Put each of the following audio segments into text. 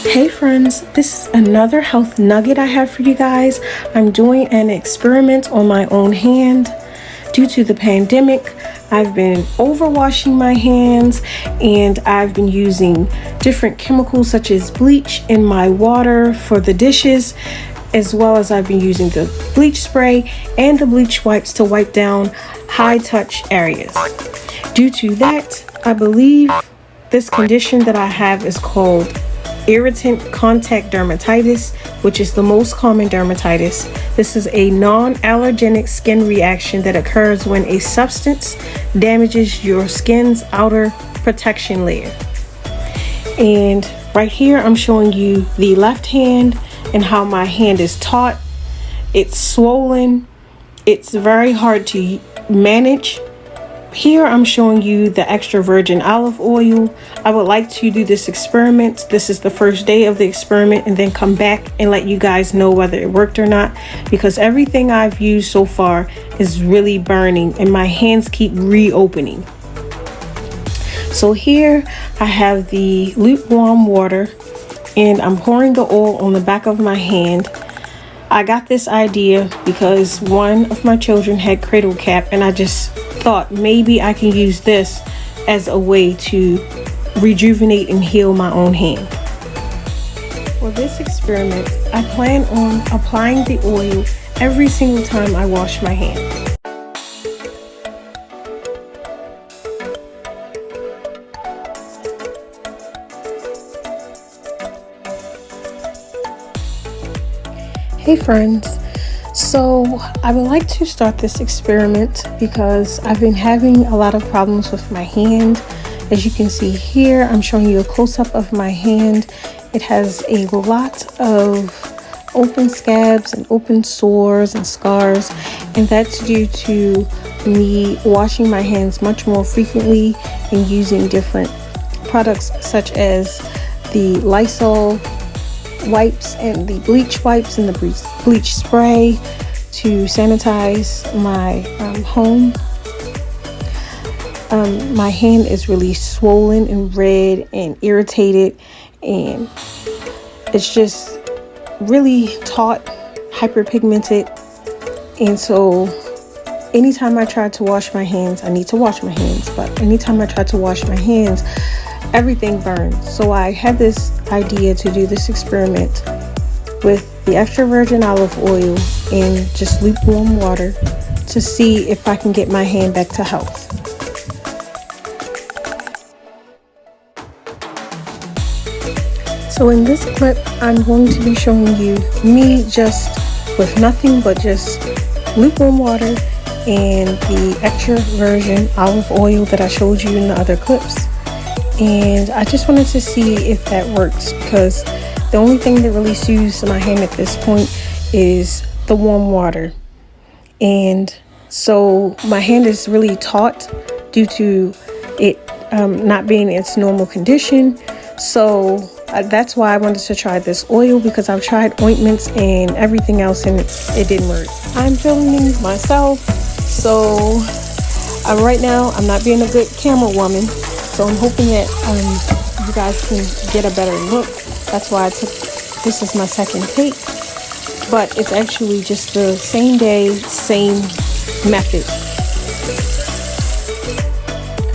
Hey friends, this is another health nugget I have for you guys. I'm doing an experiment on my own hand. Due to the pandemic, I've been overwashing my hands and I've been using different chemicals such as bleach in my water for the dishes, as well as I've been using the bleach spray and the bleach wipes to wipe down high touch areas. Due to that, I believe this condition that I have is called irritant contact dermatitis, which is the most common dermatitis. This is a non-allergenic skin reaction that occurs when a substance damages your skin's outer protection layer. And right here I'm showing you the left hand and how my hand is taut. It's swollen. It's very hard to manage. Here I'm showing you the extra virgin olive oil. I would like to do this experiment. This is the first day of the experiment, and then come back and let you guys know whether it worked or not, because everything I've used so far is really burning and my hands keep reopening. So here I have the lukewarm water and I'm pouring the oil on the back of my hand. I got this idea because one of my children had cradle cap, and I just thought maybe I can use this as a way to rejuvenate and heal my own hand. For this experiment, I plan on applying the oil every single time I wash my hands. Hey friends, so I would like to start this experiment because I've been having a lot of problems with my hand. As you can see here, I'm showing you a close-up of my hand. It has a lot of open scabs and open sores and scars, and that's due to me washing my hands much more frequently and using different products such as the Lysol wipes and the bleach wipes and the bleach spray to sanitize my home. My hand is really swollen and red and irritated, and it's just really taut, hyperpigmented. And so anytime I try to wash my hands, I need to wash my hands, but anytime I try to wash my hands, everything burns. So I had this idea to do this experiment with the extra virgin olive oil and just lukewarm water to see if I can get my hand back to health. So in this clip, I'm going to be showing you me just with nothing but just lukewarm water and the extra virgin olive oil that I showed you in the other clips. And I just wanted to see if that works, because the only thing that really soothes my hand at this point is the warm water. And so my hand is really taut due to it not being in its normal condition. So that's why I wanted to try this oil, because I've tried ointments and everything else and it didn't work. I'm filming myself, so right now I'm not being a good camera woman. So I'm hoping that you guys can get a better look. That's why I took, this is my second take, but it's actually just the same day, same method.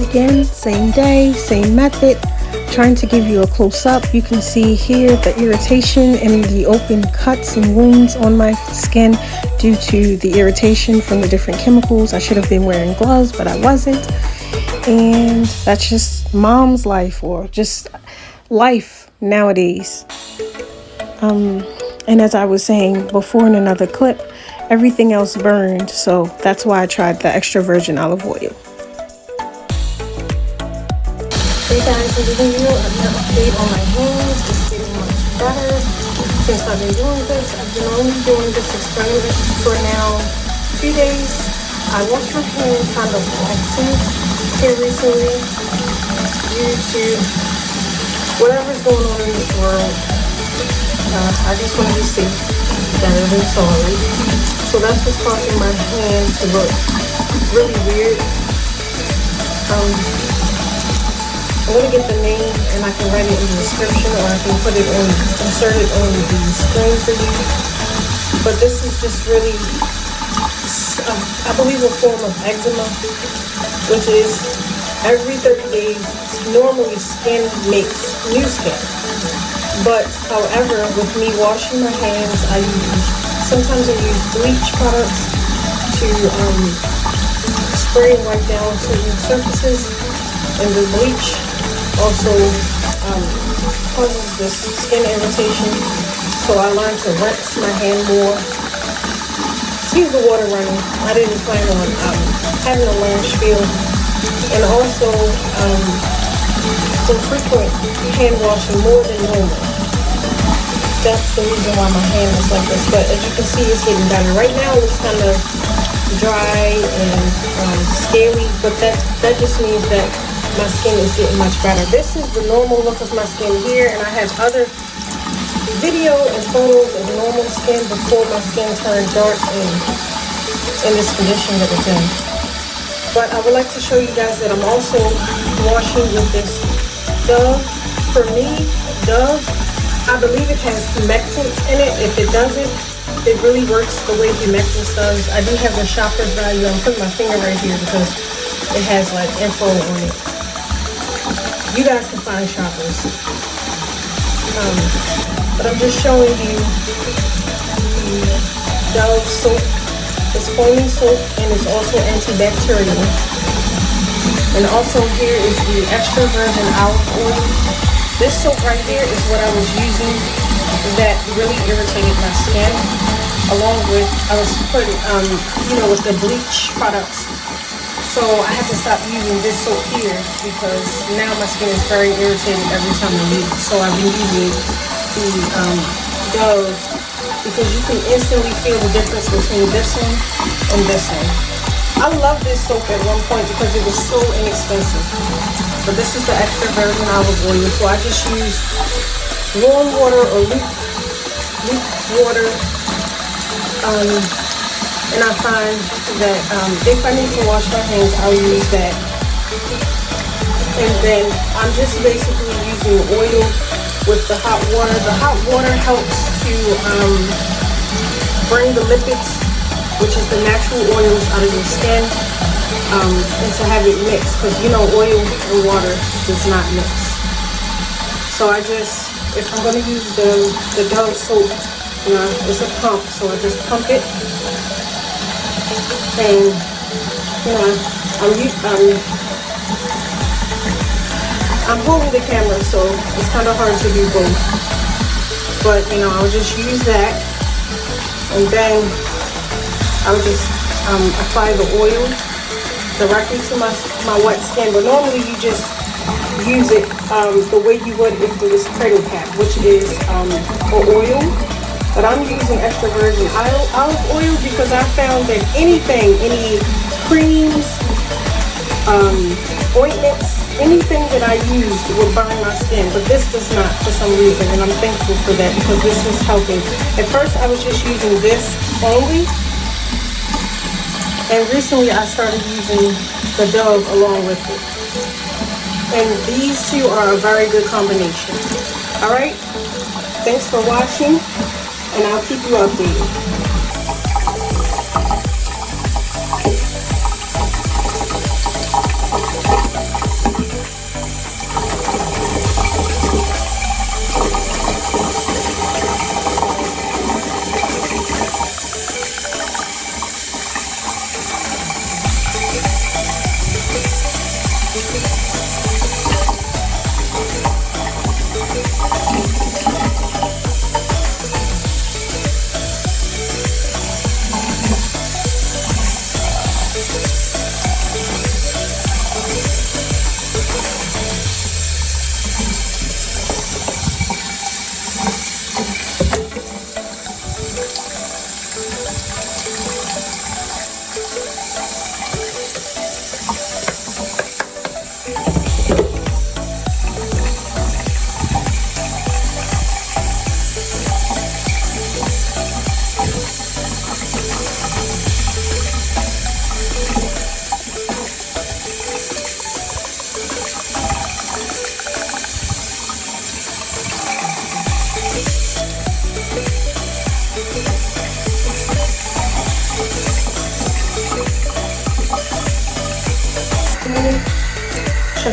Again, same day, same method. Trying to give you a close-up. You can see here the irritation and the open cuts and wounds on my skin due to the irritation from the different chemicals. I should have been wearing gloves, but I wasn't. And that's just mom's life, or just life nowadays. And as I was saying before in another clip, everything else burned, so that's why I tried the extra virgin olive oil. Hey guys, I'm giving you an update on my hands. It's getting much better since I've been doing this. I've been only doing this experiment for now 2 days. I washed my hands kind of often here recently due to whatever's going on in this world. I just want to be safe better than sorry. So that's what's causing my hands to look really weird. I'm going to get the name and I can write it in the description, or I can put it on, insert it on the screen for you. But this is just really, I believe, a form of eczema, which is every 30 days, normally skin makes new skin. But however, with me washing my hands, sometimes I use bleach products to spray and wipe down certain surfaces, and the bleach also causes this skin irritation. So I learned to rinse my hand more. Excuse the water running. I didn't plan on having a large feel. And also some frequent hand washing, more than normal. That's the reason why my hand is like this. But as you can see, it's getting better. Right now it's kind of dry and scaly, but that just means that my skin is getting much better. This is the normal look of my skin here, and I have other video and photos of normal skin before my skin turned dark and in this condition that it's in. But I would like to show you guys that I'm also washing with this Dove. For me, Dove, I believe it has humectants in it. If it doesn't, it really works the way humectants does. I do have the shopper's value. I'm putting my finger right here because it has like info on it. You guys can find shoppers. But I'm just showing you the Dove soap. It's foaming soap and it's also antibacterial. And also here is the extra virgin olive oil. This soap right here is what I was using that really irritated my skin. Along with, I was putting, with the bleach products. So I had to stop using this soap here because now my skin is very irritated every time I use it. So I've been using the Dove because you can instantly feel the difference between this one and this one. I loved this soap at one point because it was so inexpensive. But this is the extra virgin olive oil. So I just use warm water or luke water. And I find that if I need to wash my hands, I'll use that. And then I'm just basically using oil with the hot water. The hot water helps to bring the lipids, which is the natural oils, out of your skin, and to have it mixed, because oil and water does not mix. So I just, if I'm going to use the Dove soap, it's a pump, so I just pump it. And I'm holding the camera, so it's kind of hard to do both. But I'll just use that, and then I'll just apply the oil directly to my wet skin. But normally you just use it the way you would if it was cradle cap, which is oil. But I'm using extra virgin olive oil because I found that any creams, ointments, anything that I used would burn my skin. But this does not for some reason, and I'm thankful for that because this is helping. At first I was just using this only, and recently I started using the Dove along with it. And these two are a very good combination. Alright, thanks for watching. And I'll keep you updated.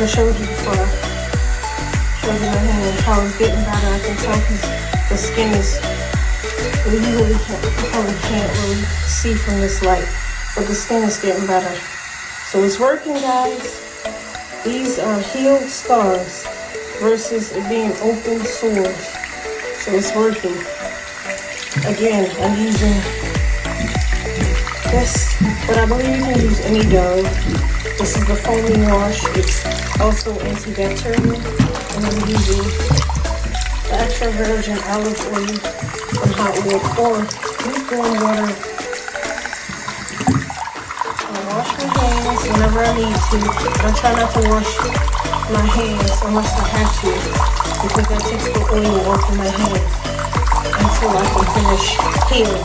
I showed you before. Showed you my hand, how it's getting better. I can tell because the skin is, you really can't really see from this light, but the skin is getting better. So it's working, guys. These are healed scars versus it being open sores. So it's working. Again, I'm using this, but I believe you can use any Dove. This is the foaming wash. It's also antibacterial. And I'm using the extra virgin olive oil and hot water or lukewarm water. I wash my hands whenever I need to. I try not to wash my hands unless I have to, because that takes the oil off of my hands until I can finish healing.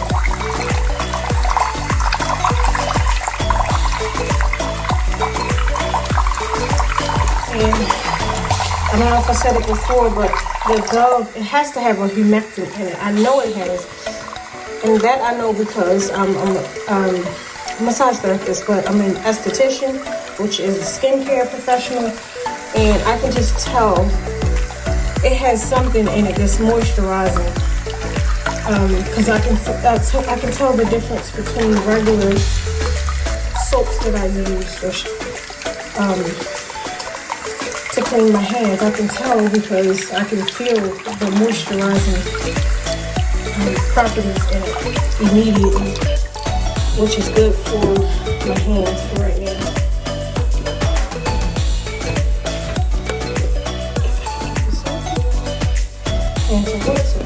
And I don't know if I said it before, but the Dove, it has to have a humectant in it. I know it has. And that I know because I'm a massage therapist, but I'm an esthetician, which is a skincare professional. And I can just tell it has something in it that's moisturizing. Because I can tell the difference between regular soaps that I use to clean my hands. I can tell because I can feel the moisturizing properties in it immediately, which is good for my hands for right now. And so what's it?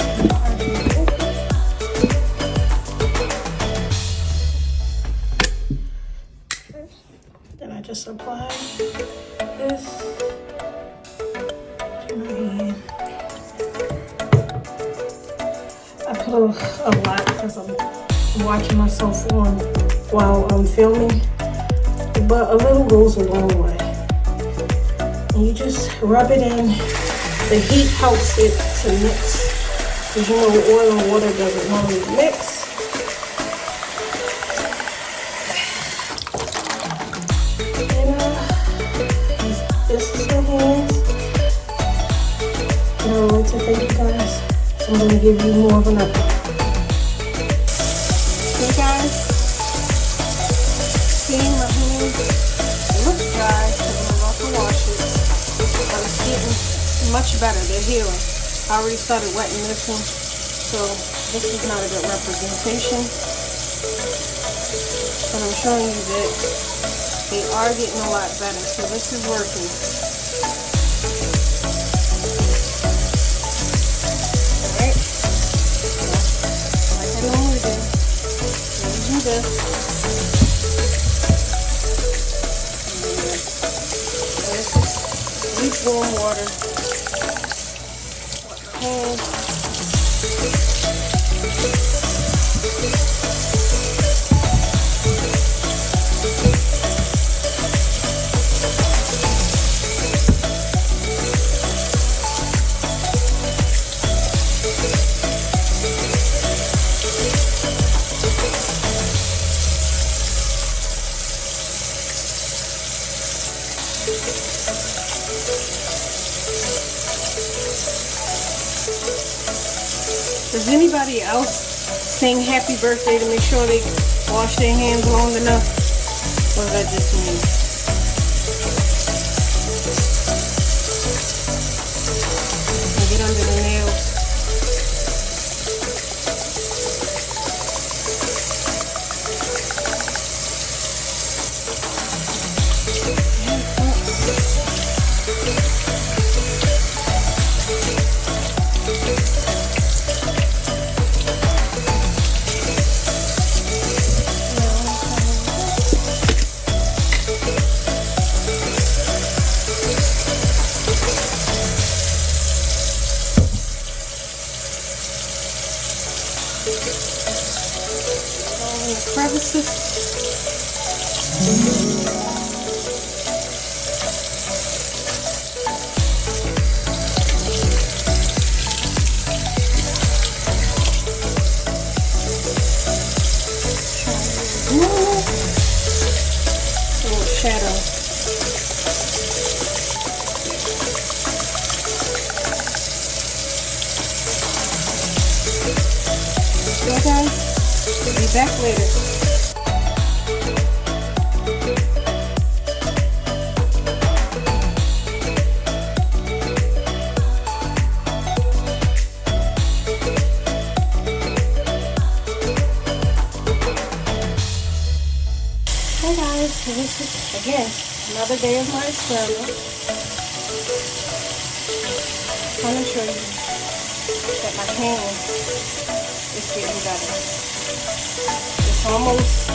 Then I just apply this to my hand. I put a lot because I'm watching myself on while I'm filming, but a little goes a long way. And you just rub it in. The heat helps it to mix, because you know oil and water doesn't normally mix. This is my hands. And I would like to thank you guys. So I'm going to give you more of an update. Okay, guys. Seeing my hands. It looks dry because I'm about to wash it. But it's getting much better. They're healing. I already started wetting this one. So this is not a good representation. But I'm showing you that they are getting a lot better, so this is working. Alright. Like I normally do. Using this. And this is lukewarm water. Hands. Does anybody else sing happy birthday to make sure they wash their hands long enough? Or is that just me? And get under the nails. Crevices. Little shadow. Okay, be back later. Hey guys, so this is again another day of my experiment. I'm trying to show you that my hand is getting better. It's almost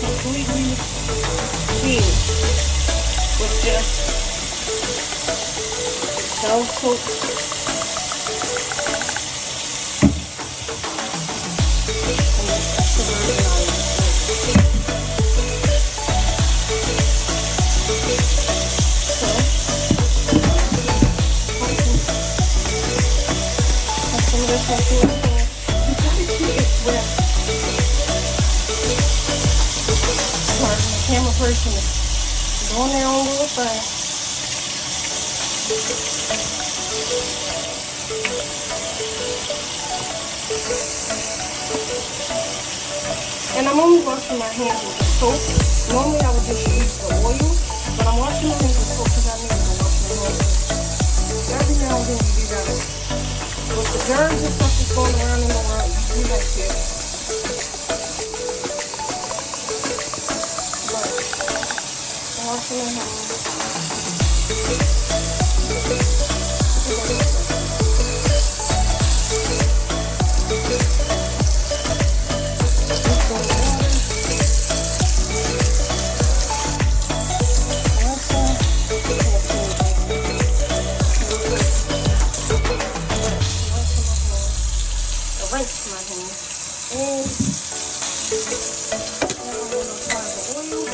completely healed with just Dove soap. Camera person is doing their own little thing. And I'm only washing my hands with the soap. Normally I would just use the oil, but I'm washing my hands with soap because I need to wash my hands. Every now and then you do that. With the germs and stuff that's going around in the world, you do that too. Washing my hands. Rinse my hands. And now I'm going to apply the oil.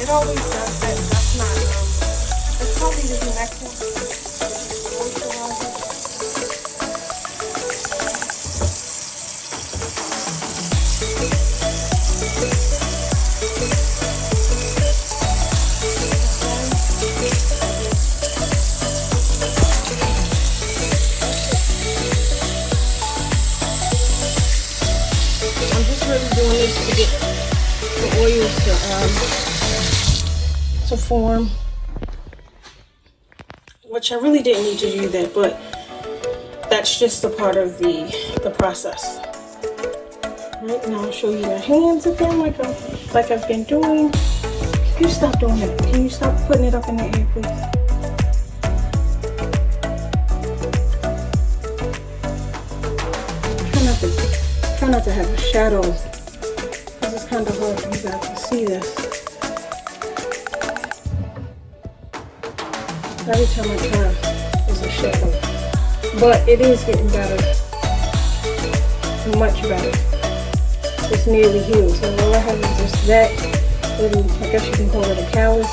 It always does that. That's not, it's probably the connectant. I'm just really doing this to get the oils to form, which I really didn't need to do that, but that's just a part of the process. Right now I'll show you my hands again like I've been doing. Can you stop doing that? Can you stop putting it up in the air, please? Try not to have a shadow, because it's kind of hard for you guys to see this. Every time I try, there's a shadow. But it is getting better. Much better. It's nearly healed. So all I have is just that little, I guess you can call it a callus.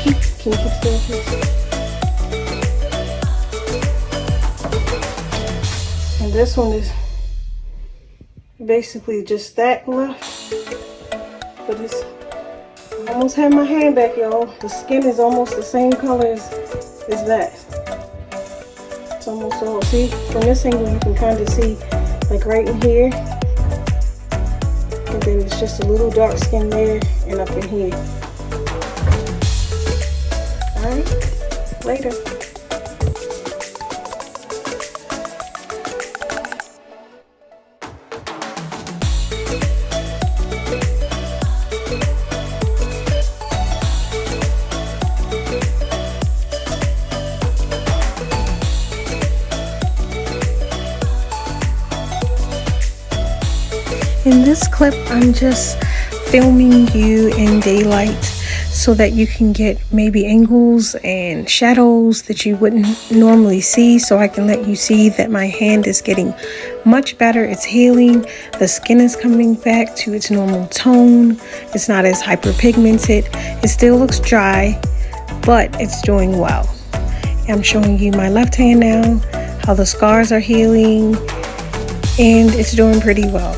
Can you keep still, please? And this one is basically just that left. But it's, I almost have my hand back, y'all. The skin is almost the same color as that. It's almost all, see, from this angle you can kind of see like right in here. And then it's just a little dark skin there and up in here. Alright, later. In this clip, I'm just filming you in daylight so that you can get maybe angles and shadows that you wouldn't normally see, so I can let you see that my hand is getting much better. It's healing. The skin is coming back to its normal tone. It's not as hyperpigmented. It still looks dry, but it's doing well. I'm showing you my left hand now, how the scars are healing, and it's doing pretty well.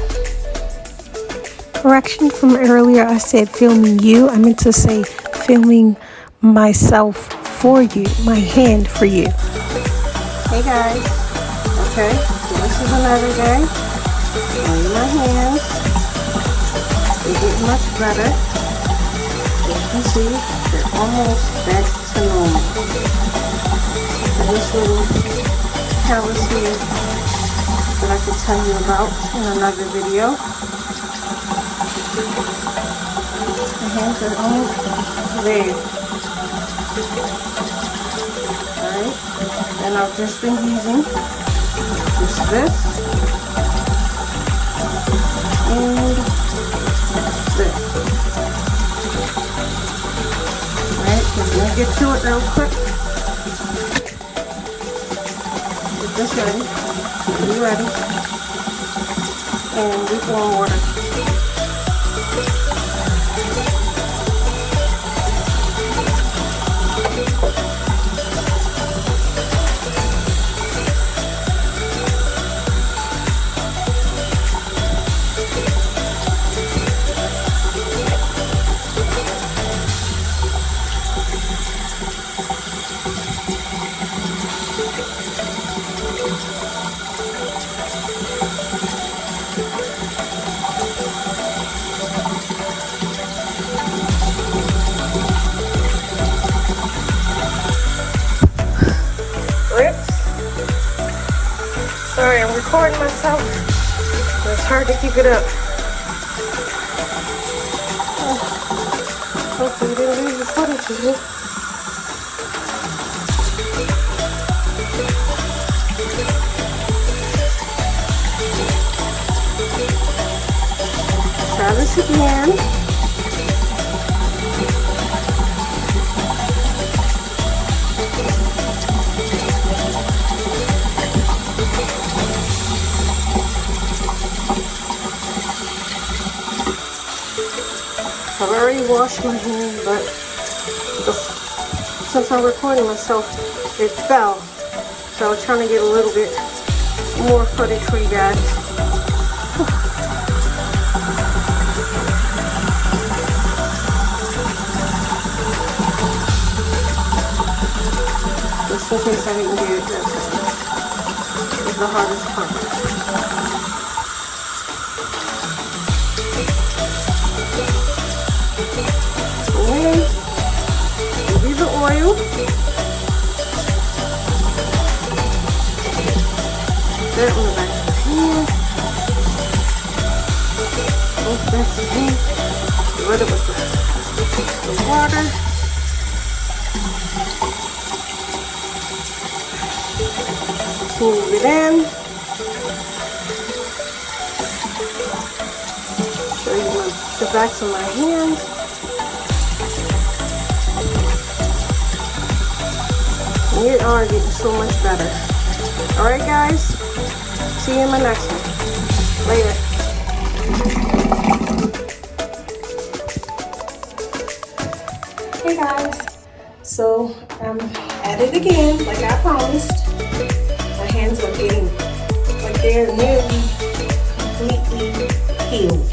Correction from earlier, I said filming you. I meant to say filming myself for you, my hand for you. Hey guys, okay, so this is another day. Only my hands. They get much better. As you can see, they're almost back to normal. So this little callus here that I could tell you about in another video. The hands are almost there. Alright, and I've just been using just this and this. Alright, so I'm going to get to it real quick. Get this ready. Be ready. And lukewarm water. Sorry, I'm recording myself. It's hard to keep it up. Hopefully you didn't lose the footage of me. Try this again. I've already washed my hands, but since I'm recording myself, it fell. So I was trying to get a little bit more footage for you guys. Just in case I didn't get it, that's the hardest part. Maybe the oil. That on the back of the hand. Both backs of the hand. Get rid of the water. Move it in. Show you the backs of my hands. You are getting so much better. Alright guys, see you in my next one. Later. Hey guys, so I'm at it again like I promised. My hands are getting, like they're nearly completely healed.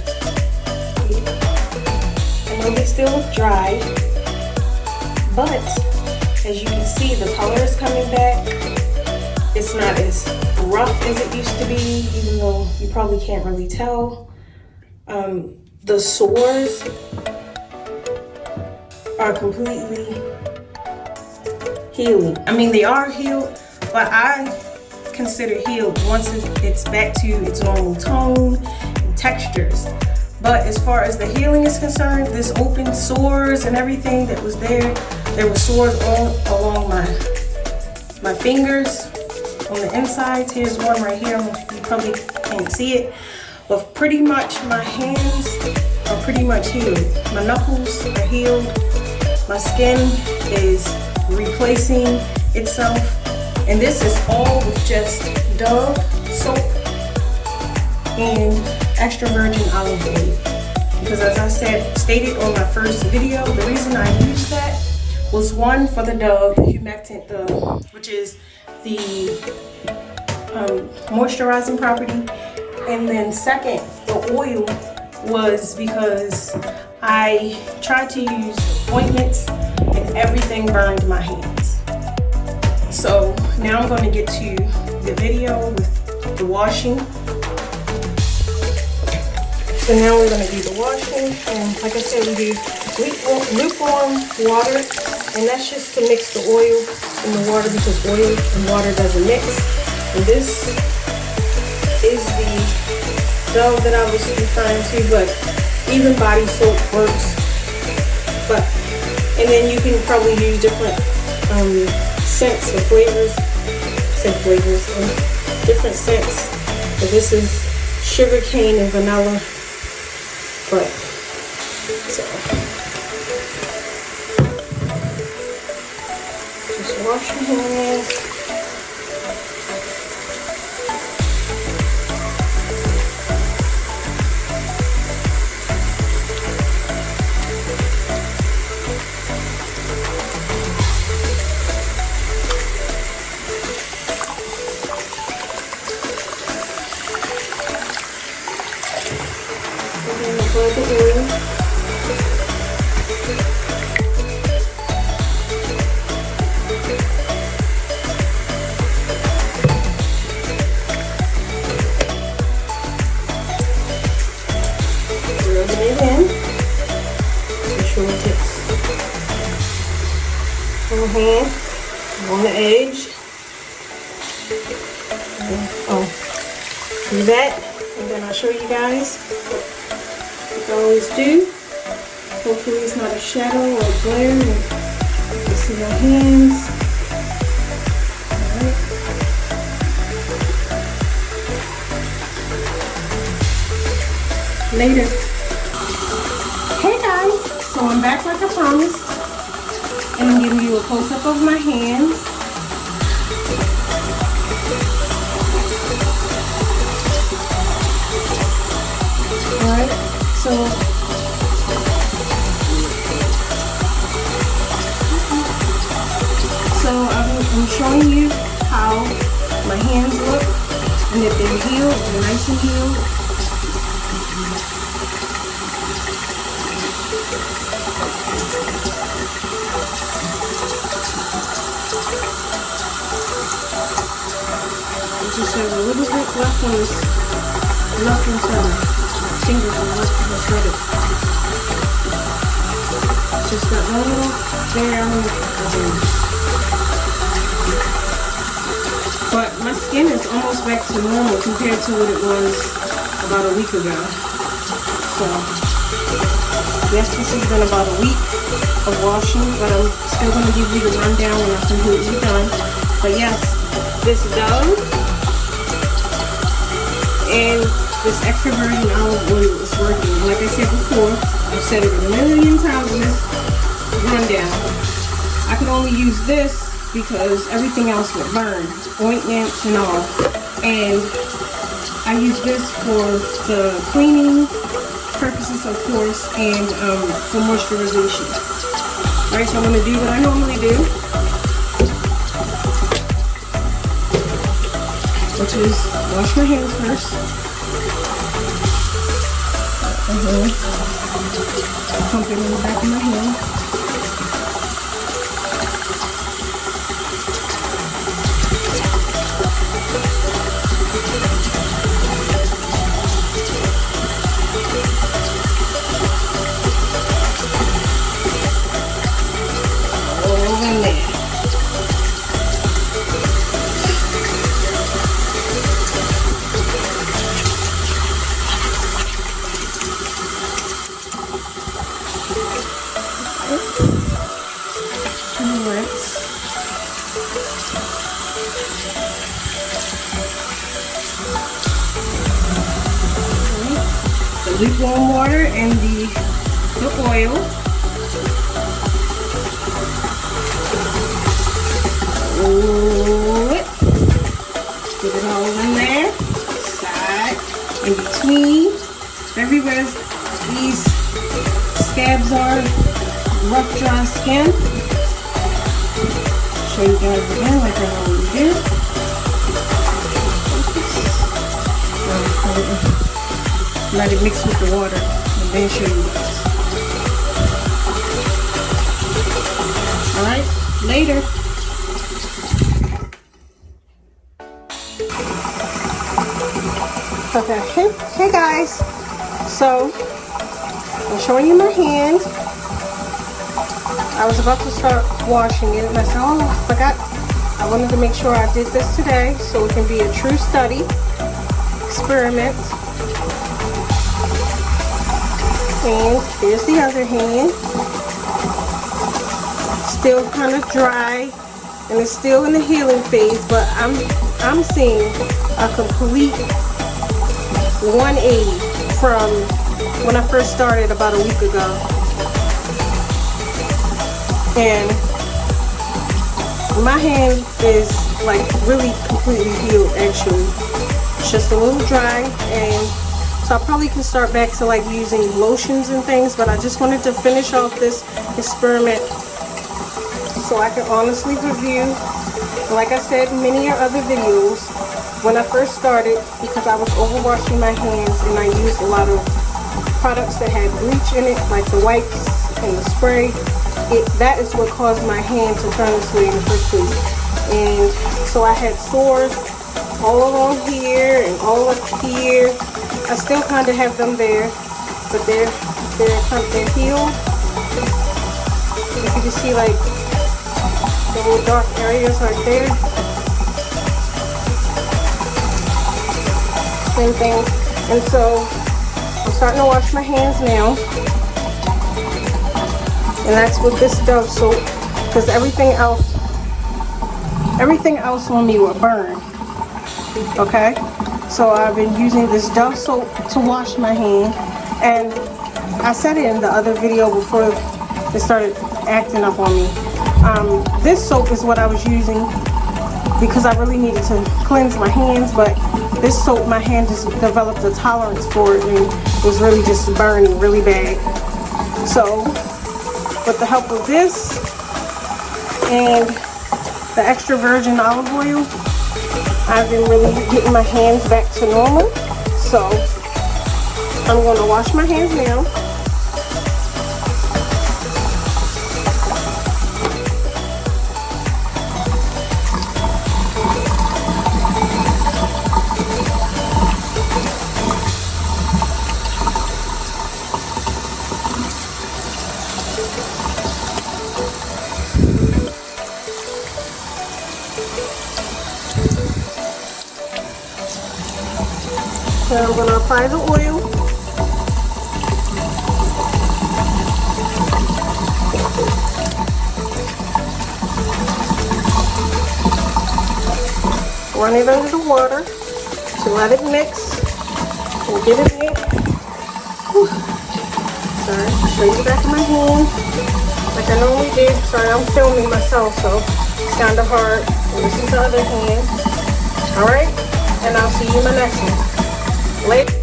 I know they still dry, but as you can see, the color is coming back. It's not as rough as it used to be, even though you probably can't really tell. The sores are completely healing. I mean, they are healed, but I consider healed once it's back to its normal tone and textures. But as far as the healing is concerned, this open sores and everything that was there were sores all along my fingers on the inside. Here's one right here. You probably can't see it, but pretty much my hands are pretty much healed. My knuckles are healed. My skin is replacing itself, and this is all with just Dove soap and extra virgin olive oil. Because as I stated on my first video, the reason I use that was one for the Dove, the humectant, which is the moisturizing property, and then second, the oil was because I tried to use ointments and everything burned my hands. So now I'm going to get to the video with the washing. So now we're going to do the washing, and like I said, we do lukewarm water, and that's just to mix the oil in the water because oil and water doesn't mix. And this is the Dove that I was referring to, but even body soap works. And then you can probably use different scents or flavors, different scents. But this is sugar cane and vanilla. But so just wash your hands. Apply the oil. Rub it in. Make sure it gets on the hand, on the edge. Do that, and then I'll show you guys. I always do. Hopefully it's not a shadow or a glare. You can see my hands. Alright. Later. Hey guys, so I'm back like I promised. And I'm giving you a close-up of my hands. Alright. So I'm showing you how my hands look and if they're healed, they're nice and healed. I just have a little bit left on this knuckle side. Fingers are left to shred it. Just got one little there on the hand. But my skin is almost back to normal compared to what it was about a week ago. So, yes, this has been about a week of washing, but I'm still going to give you the rundown when I'm completely done. But yes, this Dove and this extra virgin olive oil is working. Like I said before, I've said it a million times in this rundown. I could only use this because everything else would burn, ointments and all. And I use this for the cleaning purposes, of course, and for moisturization. Alright, so I'm going to do what I normally do, which is wash my hands first. Pump it in the back of my hand. The lukewarm water and the oil. Put it all in there, side, in between, everywhere these scabs are, rough, dry skin. show you guys again like I normally do. Let it mix with the water and then show you guys. Alright, later. Okay, hey guys. So, I'm showing you my hand. I was about to start washing it and I said, oh, I forgot. I wanted to make sure I did this today so it can be a true study, experiment. And here's the other hand. Still kind of dry and it's still in the healing phase, but I'm seeing a complete 180 from when I first started about a week ago. And my hand is like really completely healed actually. It's just a little dry, and so I probably can start back to like using lotions and things, but I just wanted to finish off this experiment so I can honestly review. Like I said in many other videos, when I first started, because I was overwashing my hands and I used a lot of products that had bleach in it, like the wipes and the spray, that is what caused my hand to turn this way in the first place. And so I had sores all along here and all up here. I still kind of have them there, but they're healed. If you can see like the little dark areas right there. Same thing. And so I'm starting to wash my hands now. And that's with this Dove soap, because everything else on me will burn. Okay? So I've been using this Dove soap to wash my hand, and I said it in the other video before it started acting up on me. This soap is what I was using because I really needed to cleanse my hands, but this soap, my hand just developed a tolerance for it and it was really just burning really bad. So with the help of this and the extra virgin olive oil, I've been really getting my hands back to normal. So I'm going to wash my hands now. Then I'm going to apply the oil. Run it under the water to let it mix and get it in. Sorry, show you the back of my hand like I normally do. Sorry, I'm filming myself, so it's kind of hard. And this is the other hand. Alright, and I'll see you in my next one. Later.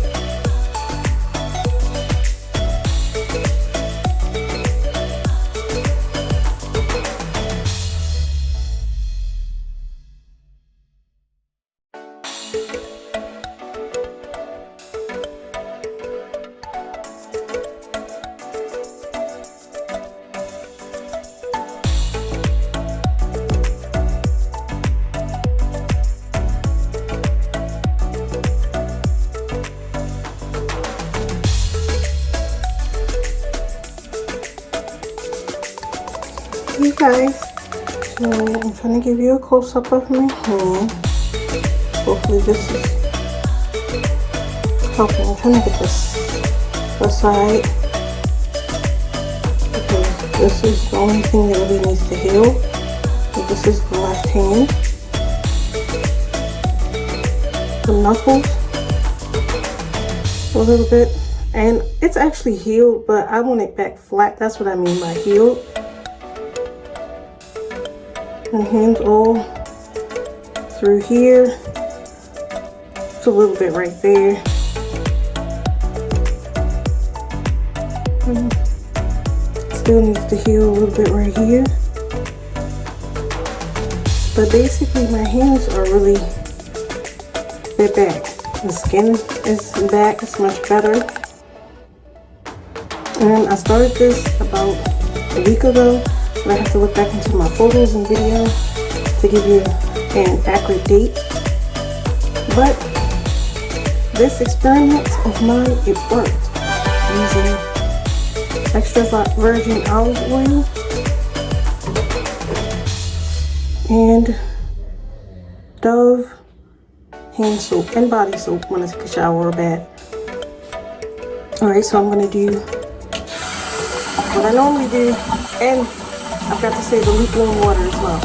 You guys, so I'm trying to give you a close-up of my hand. Hopefully this is helping. I'm trying to get this aside because this is the only thing that really needs to heal. So this is the left hand. The knuckles a little bit, and it's actually healed, but I want it back flat. That's what I mean by healed. And hands all through here. It's a little bit right there. Still needs to heal a little bit right here. But basically my hands are really, they're back. The skin is back, it's much better. And I started this about a week ago, but I have to look back into my photos and video to give you an accurate date. But this experiment of mine, it worked. Using extra virgin olive oil and Dove hand soap and body soap when I take a shower or bath. Alright, so I'm going to do what I normally do, and I've got to say the lukewarm water as well.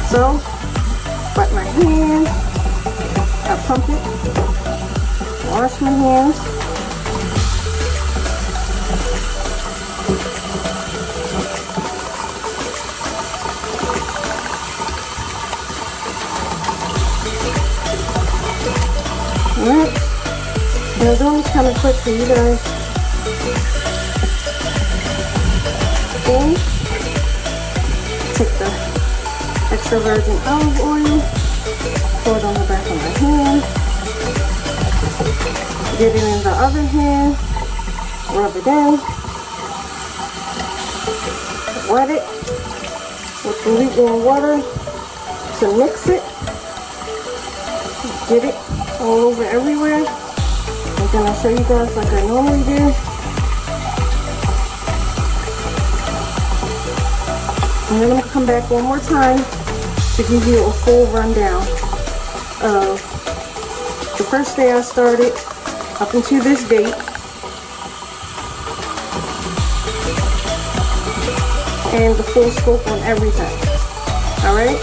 So, wipe my hand, I pump it, wash my hands. Alright, and I'm doing this kind of quick for you guys. Then, take the extra virgin olive oil, pour it on the back of my hand, get it in the other hand, rub it in, wet it with the lukewarm water to mix it, get it all over everywhere. And then I'll show you guys like I normally do. And then I'm going to come back one more time to give you a full rundown of the first day I started up until this date. And the full scope on everything. Alright?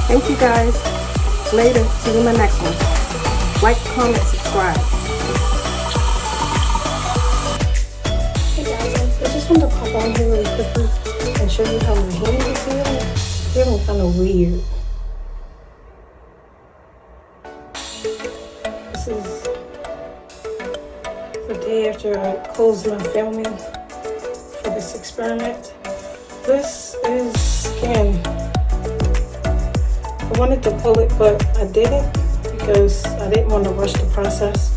Thank you guys. Later. See you in my next one. Like, comment, subscribe. Hey guys, I just wanted to pop on here really quickly and show you how my hands are feeling. Feeling kind of weird. This is the day after I closed my filming for this experiment. This is skin. I wanted to pull it, but I didn't because I didn't want to rush the process.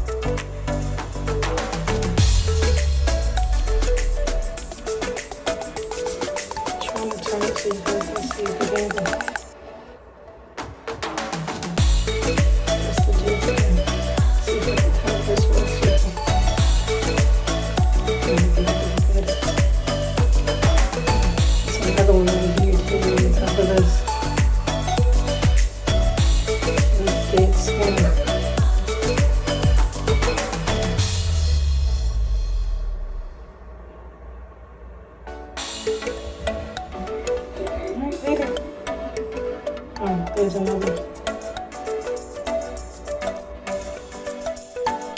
Trying to turn it so you guys can see the angle. That's the GZQPMFZ. See if I can turn this way so There's another one right here too on top of this. Dead skin. Alright, later. Oh, there's another.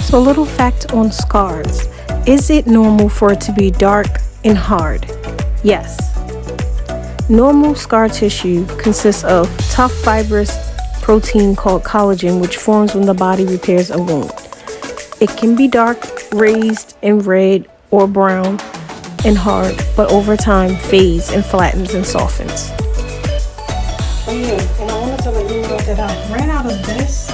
So a little fact on scars. Is it normal for it to be dark and hard? Yes. Normal scar tissue consists of tough fibrous protein called collagen, which forms when the body repairs a wound. It can be dark, raised, and red or brown and hard, but over time fades and flattens and softens. Oh yeah, and I wanted to let you know that I ran out of this,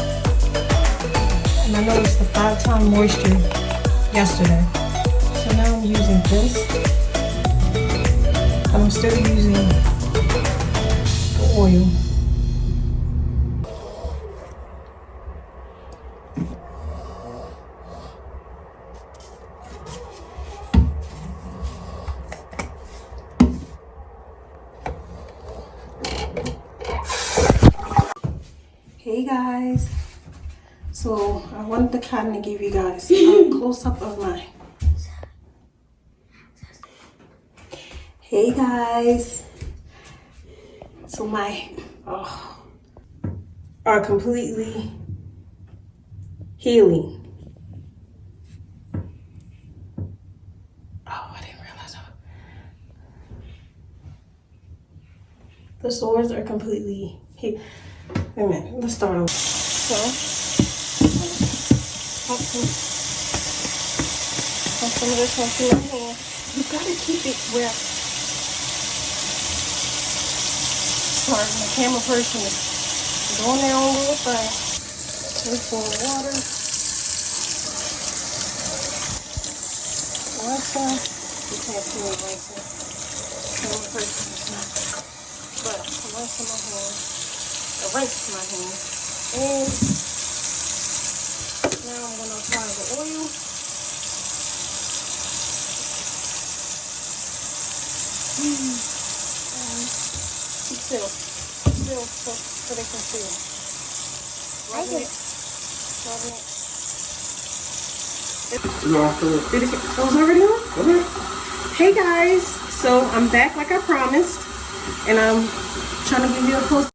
and I noticed the 5-time moisture yesterday. So now I'm using this, and I'm still using the oil. Hey guys, so I wanted to kind of give you guys a close-up of mine. Hey guys, so my are completely healing. Oh, I didn't realize that. The sores are completely healed. Wait a minute, let's start over. So, pump some of this onto my hand. You gotta keep it where Sorry, my camera person is doing their own little thing. Let's pour water. Rinsing. You can't see me rinsing. Camera person is not. But I'm rinsing my hands. I rinsed my hands. And now I'm going to apply the oil. Still, so they can feel. Rubbing it. Did it get, oh, it's already on? Okay. Hey guys, so I'm back like I promised, and I'm trying to give you a close